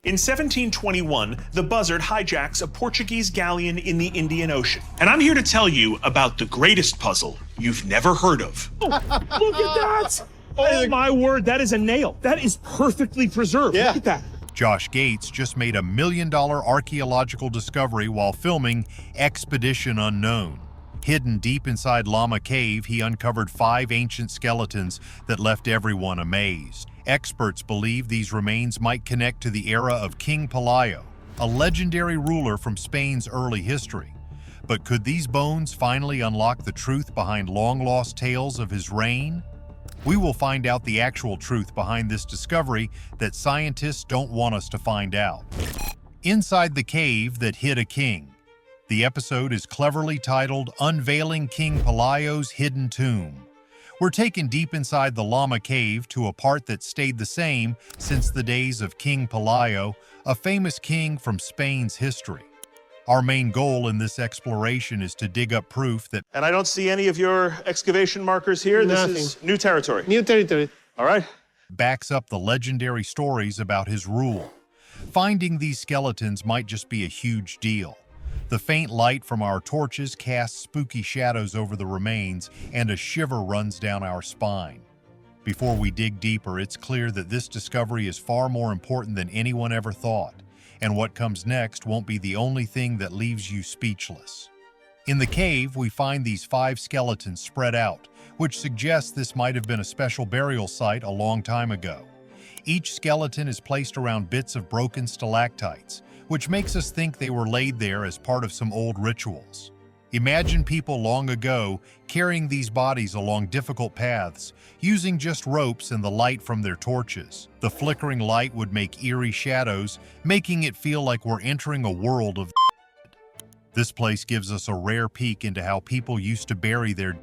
In 1721, the Buzzard hijacks a Portuguese galleon in the Indian Ocean. And I'm here to tell you about the greatest puzzle you've never heard of. Look at that! Oh my word, that is a nail. That is perfectly preserved. Yeah. Look at that. Josh Gates just made a $1 million archaeological discovery while filming Expedition Unknown. Hidden deep inside Llama Cave, he uncovered 5 ancient skeletons that left everyone amazed. Experts believe these remains might connect to the era of King Pelayo, a legendary ruler from Spain's early history. But could these bones finally unlock the truth behind long-lost tales of his reign? We will find out the actual truth behind this discovery that scientists don't want us to find out. Inside the cave that hid a king. The episode is cleverly titled Unveiling King Pelayo's Hidden Tomb. We're taken deep inside the Llama Cave to a part that stayed the same since the days of King Pelayo, a famous king from Spain's history. Our main goal in this exploration is to dig up proof that... And I don't see any of your excavation markers here. Nothing. This is new territory. New territory. All right. backs up the legendary stories about his rule. Finding these skeletons might just be a huge deal. The faint light from our torches casts spooky shadows over the remains, and a shiver runs down our spine. Before we dig deeper, it's clear that this discovery is far more important than anyone ever thought, and what comes next won't be the only thing that leaves you speechless. In the cave, we find these 5 skeletons spread out, which suggests this might have been a special burial site a long time ago. Each skeleton is placed around bits of broken stalactites, which makes us think they were laid there as part of some old rituals. Imagine people long ago carrying these bodies along difficult paths, using just ropes and the light from their torches. The flickering light would make eerie shadows, making it feel like we're entering a world of dead. This place gives us a rare peek into how people used to bury their dead.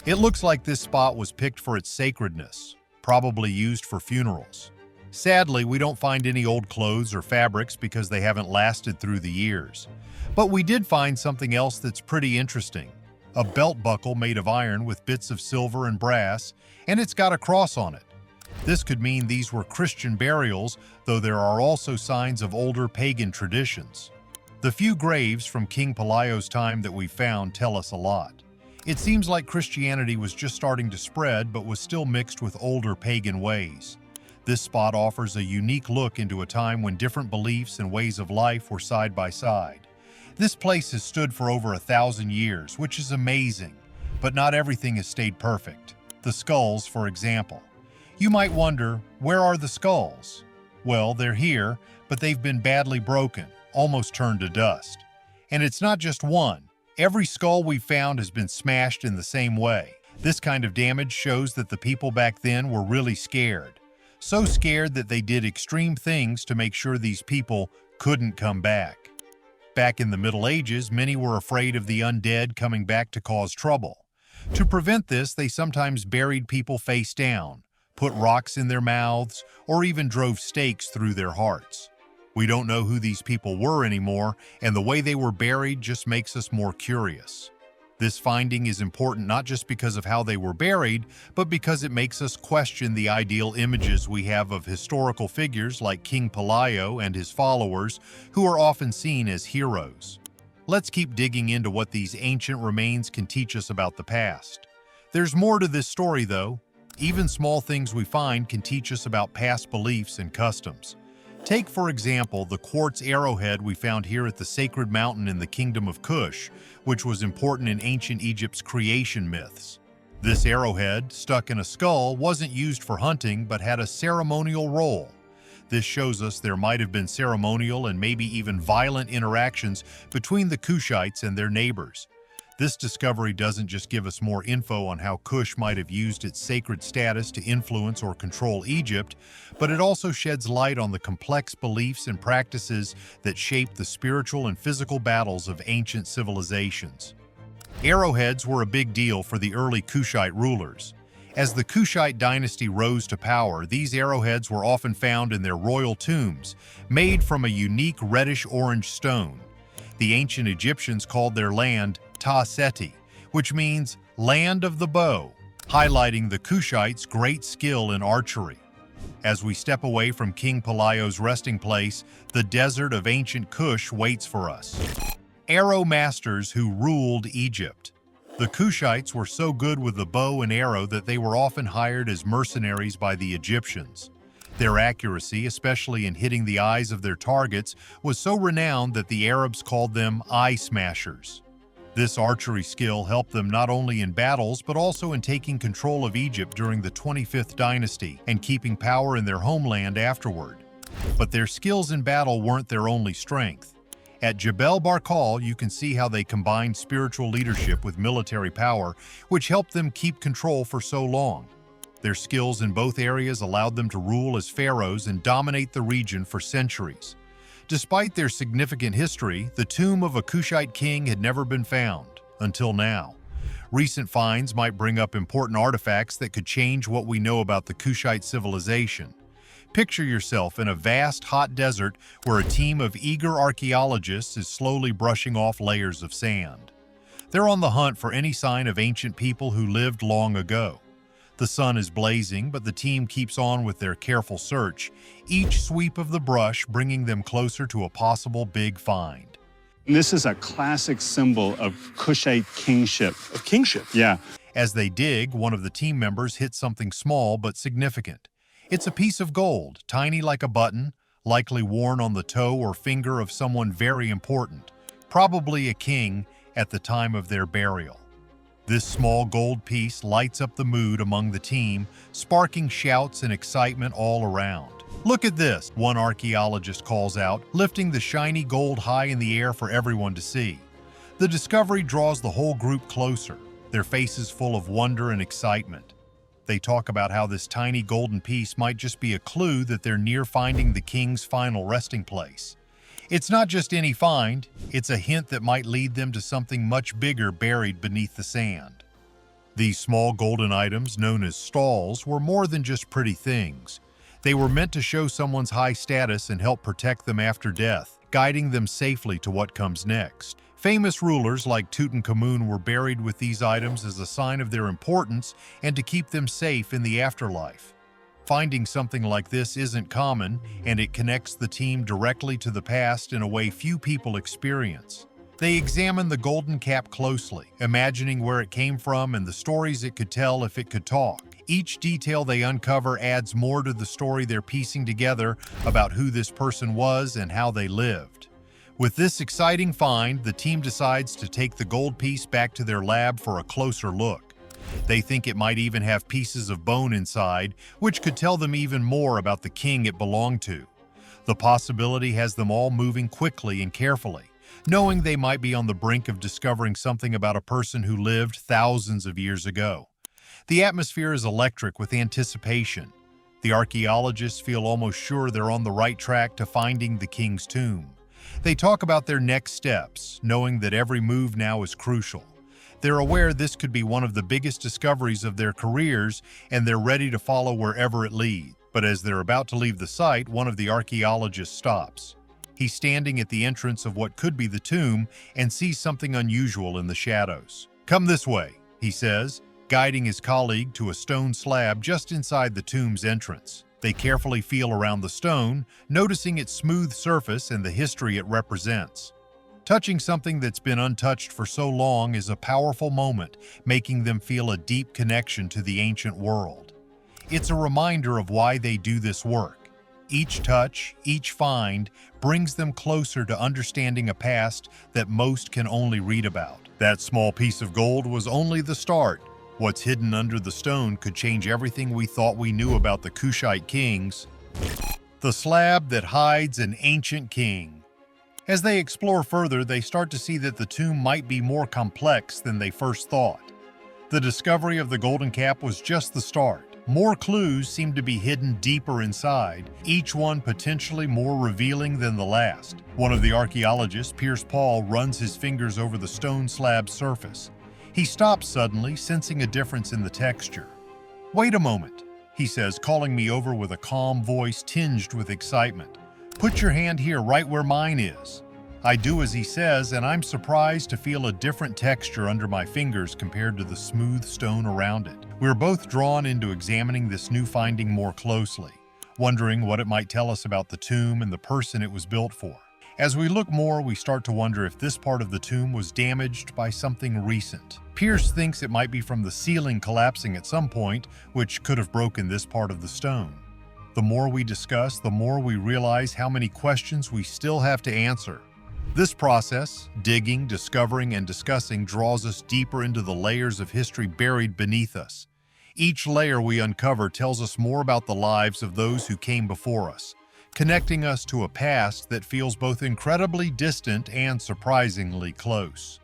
It looks like this spot was picked for its sacredness, probably used for funerals. Sadly, we don't find any old clothes or fabrics because they haven't lasted through the years. But we did find something else that's pretty interesting. A belt buckle made of iron with bits of silver and brass, and it's got a cross on it. This could mean these were Christian burials, though there are also signs of older pagan traditions. The few graves from King Pelayo's time that we found tell us a lot. It seems like Christianity was just starting to spread, but was still mixed with older pagan ways. This spot offers a unique look into a time when different beliefs and ways of life were side by side. This place has stood for over 1,000 years, which is amazing, but not everything has stayed perfect. The skulls, for example. You might wonder, where are the skulls? Well, they're here, but they've been badly broken, almost turned to dust. And it's not just one. Every skull we've found has been smashed in the same way. This kind of damage shows that the people back then were really scared. So scared that they did extreme things to make sure these people couldn't come back. Back in the Middle Ages, many were afraid of the undead coming back to cause trouble. To prevent this, they sometimes buried people face down, put rocks in their mouths, or even drove stakes through their hearts. We don't know who these people were anymore, and the way they were buried just makes us more curious. This finding is important not just because of how they were buried, but because it makes us question the ideal images we have of historical figures like King Pelayo and his followers, who are often seen as heroes. Let's keep digging into what these ancient remains can teach us about the past. There's more to this story, though. Even small things we find can teach us about past beliefs and customs. Take, for example, the quartz arrowhead we found here at the sacred mountain in the Kingdom of Kush, which was important in ancient Egypt's creation myths. This arrowhead, stuck in a skull, wasn't used for hunting but had a ceremonial role. This shows us there might have been ceremonial and maybe even violent interactions between the Kushites and their neighbors. This discovery doesn't just give us more info on how Kush might have used its sacred status to influence or control Egypt, but it also sheds light on the complex beliefs and practices that shaped the spiritual and physical battles of ancient civilizations. Arrowheads were a big deal for the early Kushite rulers. As the Kushite dynasty rose to power, these arrowheads were often found in their royal tombs, made from a unique reddish-orange stone. The ancient Egyptians called their land Ta Seti, which means land of the bow, highlighting the Kushites' great skill in archery. As we step away from King Pelayo's resting place, the desert of ancient Kush waits for us. Arrow masters who ruled Egypt. The Kushites were so good with the bow and arrow that they were often hired as mercenaries by the Egyptians. Their accuracy, especially in hitting the eyes of their targets, was so renowned that the Arabs called them eye smashers. This archery skill helped them not only in battles but also in taking control of Egypt during the 25th dynasty and keeping power in their homeland afterward. But their skills in battle weren't their only strength. At Jebel Barkal, you can see how they combined spiritual leadership with military power, which helped them keep control for so long. Their skills in both areas allowed them to rule as pharaohs and dominate the region for centuries. Despite their significant history, the tomb of a Kushite king had never been found, until now. Recent finds might bring up important artifacts that could change what we know about the Kushite civilization. Picture yourself in a vast, hot desert where a team of eager archaeologists is slowly brushing off layers of sand. They're on the hunt for any sign of ancient people who lived long ago. The sun is blazing, but the team keeps on with their careful search, each sweep of the brush bringing them closer to a possible big find. This is a classic symbol of Kushite kingship. Of kingship? Yeah. As they dig, one of the team members hits something small but significant. It's a piece of gold, tiny like a button, likely worn on the toe or finger of someone very important, probably a king at the time of their burial. This small gold piece lights up the mood among the team, sparking shouts and excitement all around. "Look at this," one archaeologist calls out, lifting the shiny gold high in the air for everyone to see. The discovery draws the whole group closer, their faces full of wonder and excitement. They talk about how this tiny golden piece might just be a clue that they're near finding the king's final resting place. It's not just any find, it's a hint that might lead them to something much bigger buried beneath the sand. These small golden items, known as stalls, were more than just pretty things. They were meant to show someone's high status and help protect them after death, guiding them safely to what comes next. Famous rulers like Tutankhamun were buried with these items as a sign of their importance and to keep them safe in the afterlife. Finding something like this isn't common, and it connects the team directly to the past in a way few people experience. They examine the golden cap closely, imagining where it came from and the stories it could tell if it could talk. Each detail they uncover adds more to the story they're piecing together about who this person was and how they lived. With this exciting find, the team decides to take the gold piece back to their lab for a closer look. They think it might even have pieces of bone inside, which could tell them even more about the king it belonged to. The possibility has them all moving quickly and carefully, knowing they might be on the brink of discovering something about a person who lived thousands of years ago. The atmosphere is electric with anticipation. The archaeologists feel almost sure they're on the right track to finding the king's tomb. They talk about their next steps, knowing that every move now is crucial. They're aware this could be one of the biggest discoveries of their careers, and they're ready to follow wherever it leads. But as they're about to leave the site, one of the archaeologists stops. He's standing at the entrance of what could be the tomb and sees something unusual in the shadows. "Come this way," he says, guiding his colleague to a stone slab just inside the tomb's entrance. They carefully feel around the stone, noticing its smooth surface and the history it represents. Touching something that's been untouched for so long is a powerful moment, making them feel a deep connection to the ancient world. It's a reminder of why they do this work. Each touch, each find, brings them closer to understanding a past that most can only read about. That small piece of gold was only the start. What's hidden under the stone could change everything we thought we knew about the Kushite kings. The slab that hides an ancient king. As they explore further, they start to see that the tomb might be more complex than they first thought. The discovery of the golden cap was just the start. More clues seem to be hidden deeper inside, each one potentially more revealing than the last. One of the archaeologists, Pierce Paul, runs his fingers over the stone slab's surface. He stops suddenly, sensing a difference in the texture. "Wait a moment," he says, calling me over with a calm voice tinged with excitement. "Put your hand here, right where mine is." I do as he says, and I'm surprised to feel a different texture under my fingers compared to the smooth stone around it. We're both drawn into examining this new finding more closely. wondering what it might tell us about the tomb and the person it was built for. As we look more, we start to wonder if this part of the tomb was damaged by something recent. Pierce thinks it might be from the ceiling collapsing at some point, which could have broken this part of the stone. The more we discuss, the more we realize how many questions we still have to answer. This process, digging, discovering, and discussing, draws us deeper into the layers of history buried beneath us. Each layer we uncover tells us more about the lives of those who came before us, connecting us to a past that feels both incredibly distant and surprisingly close.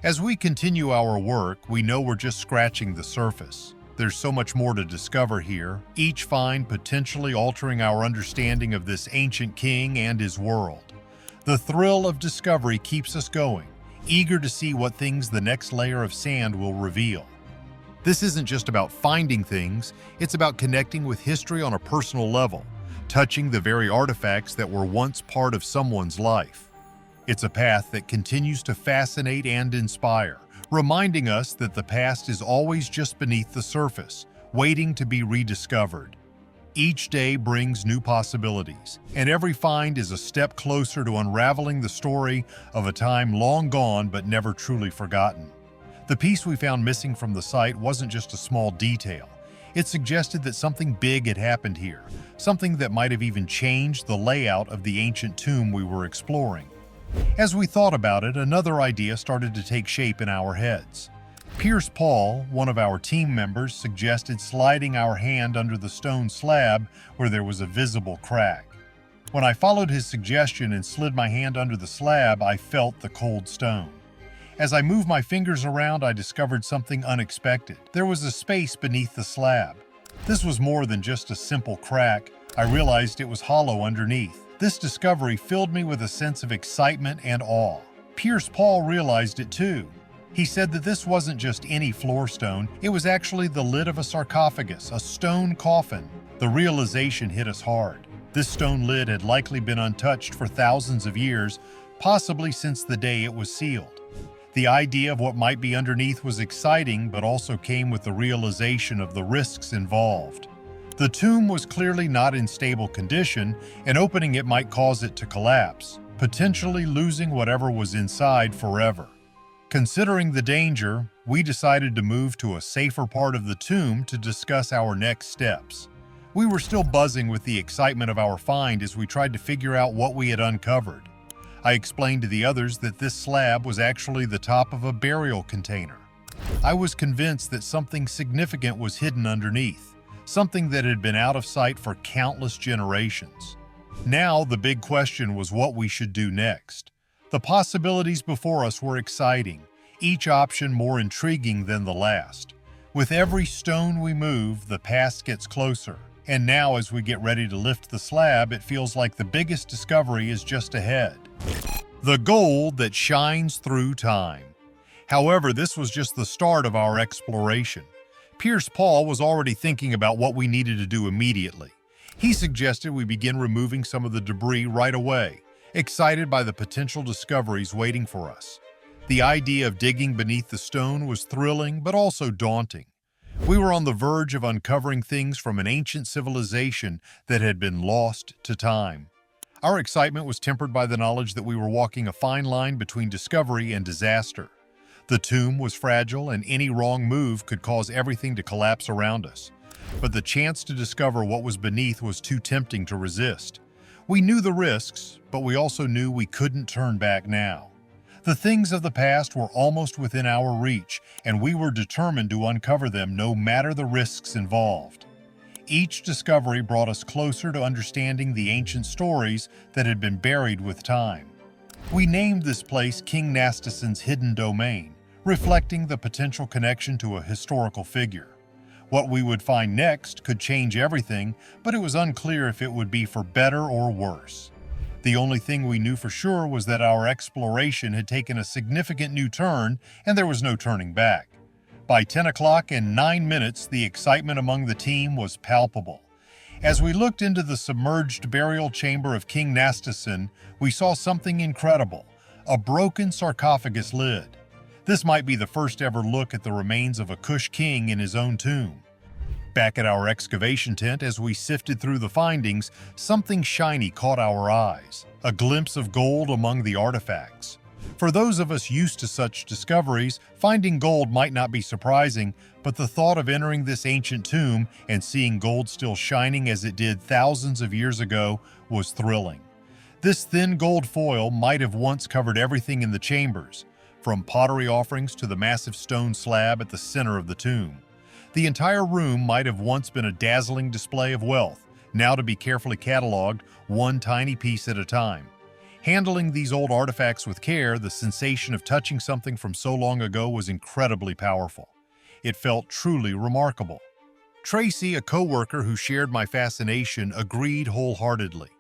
As we continue our work, we know we're just scratching the surface. There's so much more to discover here, each find potentially altering our understanding of this ancient king and his world. The thrill of discovery keeps us going, eager to see what things the next layer of sand will reveal. This isn't just about finding things, it's about connecting with history on a personal level, touching the very artifacts that were once part of someone's life. It's a path that continues to fascinate and inspire, reminding us that the past is always just beneath the surface, waiting to be rediscovered. Each day brings new possibilities, and every find is a step closer to unraveling the story of a time long gone but never truly forgotten. The piece we found missing from the site wasn't just a small detail. It suggested that something big had happened here, something that might have even changed the layout of the ancient tomb we were exploring. As we thought about it, another idea started to take shape in our heads. Pierce Paul, one of our team members, suggested sliding our hand under the stone slab where there was a visible crack. When I followed his suggestion and slid my hand under the slab, I felt the cold stone. As I moved my fingers around, I discovered something unexpected. There was a space beneath the slab. This was more than just a simple crack. I realized it was hollow underneath. This discovery filled me with a sense of excitement and awe. Pierce Paul realized it too. He said that this wasn't just any floor stone, it was actually the lid of a sarcophagus, a stone coffin. The realization hit us hard. This stone lid had likely been untouched for thousands of years, possibly since the day it was sealed. The idea of what might be underneath was exciting, but also came with the realization of the risks involved. The tomb was clearly not in stable condition, and opening it might cause it to collapse, potentially losing whatever was inside forever. Considering the danger, we decided to move to a safer part of the tomb to discuss our next steps. We were still buzzing with the excitement of our find as we tried to figure out what we had uncovered. I explained to the others that this slab was actually the top of a burial container. I was convinced that something significant was hidden underneath, something that had been out of sight for countless generations. Now the big question was what we should do next. The possibilities before us were exciting, each option more intriguing than the last. With every stone we move, the past gets closer. And now as we get ready to lift the slab, it feels like the biggest discovery is just ahead. The gold that shines through time. However, this was just the start of our exploration. Pierce Paul was already thinking about what we needed to do immediately. He suggested we begin removing some of the debris right away, excited by the potential discoveries waiting for us. The idea of digging beneath the stone was thrilling but also daunting. We were on the verge of uncovering things from an ancient civilization that had been lost to time. Our excitement was tempered by the knowledge that we were walking a fine line between discovery and disaster. The tomb was fragile, and any wrong move could cause everything to collapse around us. But the chance to discover what was beneath was too tempting to resist. We knew the risks, but we also knew we couldn't turn back now. The things of the past were almost within our reach, and we were determined to uncover them no matter the risks involved. Each discovery brought us closer to understanding the ancient stories that had been buried with time. We named this place King Nastison's Hidden Domain, reflecting the potential connection to a historical figure. What we would find next could change everything, but it was unclear if it would be for better or worse. The only thing we knew for sure was that our exploration had taken a significant new turn, and there was no turning back. By 10 o'clock and 9 minutes, the excitement among the team was palpable. As we looked into the submerged burial chamber of King Nastison, we saw something incredible, a broken sarcophagus lid. This might be the first ever look at the remains of a Kush king in his own tomb. Back at our excavation tent, as we sifted through the findings, something shiny caught our eyes, a glimpse of gold among the artifacts. For those of us used to such discoveries, finding gold might not be surprising, but the thought of entering this ancient tomb and seeing gold still shining as it did thousands of years ago was thrilling. This thin gold foil might have once covered everything in the chambers, from pottery offerings to the massive stone slab at the center of the tomb. The entire room might have once been a dazzling display of wealth, now to be carefully cataloged, one tiny piece at a time. Handling these old artifacts with care, the sensation of touching something from so long ago was incredibly powerful. It felt truly remarkable. Tracy, a co-worker who shared my fascination, agreed wholeheartedly.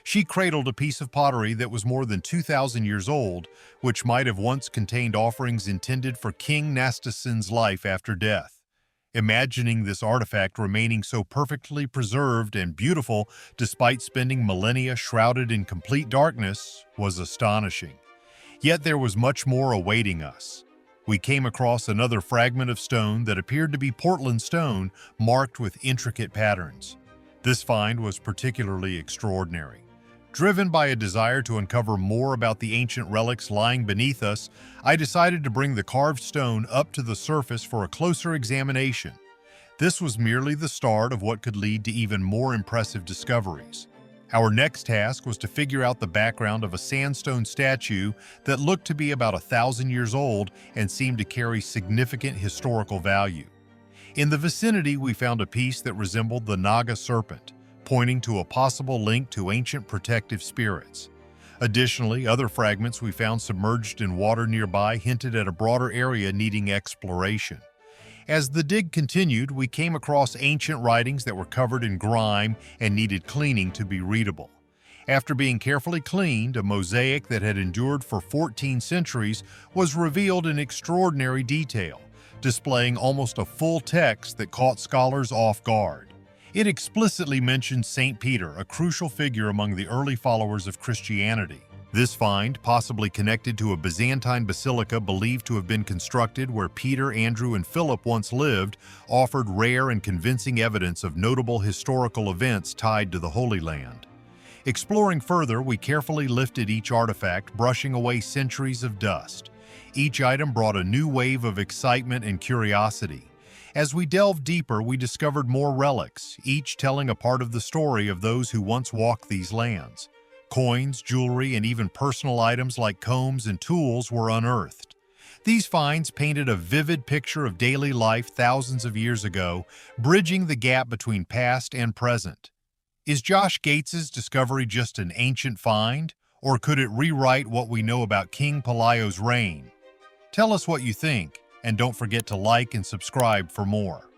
She cradled a piece of pottery that was more than 2,000 years old, which might have once contained offerings intended for King Nastasin's life after death. Imagining this artifact remaining so perfectly preserved and beautiful despite spending millennia shrouded in complete darkness was astonishing. Yet there was much more awaiting us. We came across another fragment of stone that appeared to be Portland stone marked with intricate patterns. This find was particularly extraordinary. Driven by a desire to uncover more about the ancient relics lying beneath us, I decided to bring the carved stone up to the surface for a closer examination. This was merely the start of what could lead to even more impressive discoveries. Our next task was to figure out the background of a sandstone statue that looked to be about 1,000 years old and seemed to carry significant historical value. In the vicinity, we found a piece that resembled the Naga serpent, pointing to a possible link to ancient protective spirits. Additionally, other fragments we found submerged in water nearby hinted at a broader area needing exploration. As the dig continued, we came across ancient writings that were covered in grime and needed cleaning to be readable. After being carefully cleaned, a mosaic that had endured for 14 centuries was revealed in extraordinary detail, displaying almost a full text that caught scholars off guard. It explicitly mentioned St. Peter, a crucial figure among the early followers of Christianity. This find, possibly connected to a Byzantine basilica believed to have been constructed where Peter, Andrew, and Philip once lived, offered rare and convincing evidence of notable historical events tied to the Holy Land. Exploring further, we carefully lifted each artifact, brushing away centuries of dust. Each item brought a new wave of excitement and curiosity. As we delved deeper, we discovered more relics, each telling a part of the story of those who once walked these lands. Coins, jewelry, and even personal items like combs and tools were unearthed. These finds painted a vivid picture of daily life thousands of years ago, bridging the gap between past and present. Is Josh Gates's discovery just an ancient find, or could it rewrite what we know about King Pelayo's reign? Tell us what you think, and don't forget to like and subscribe for more.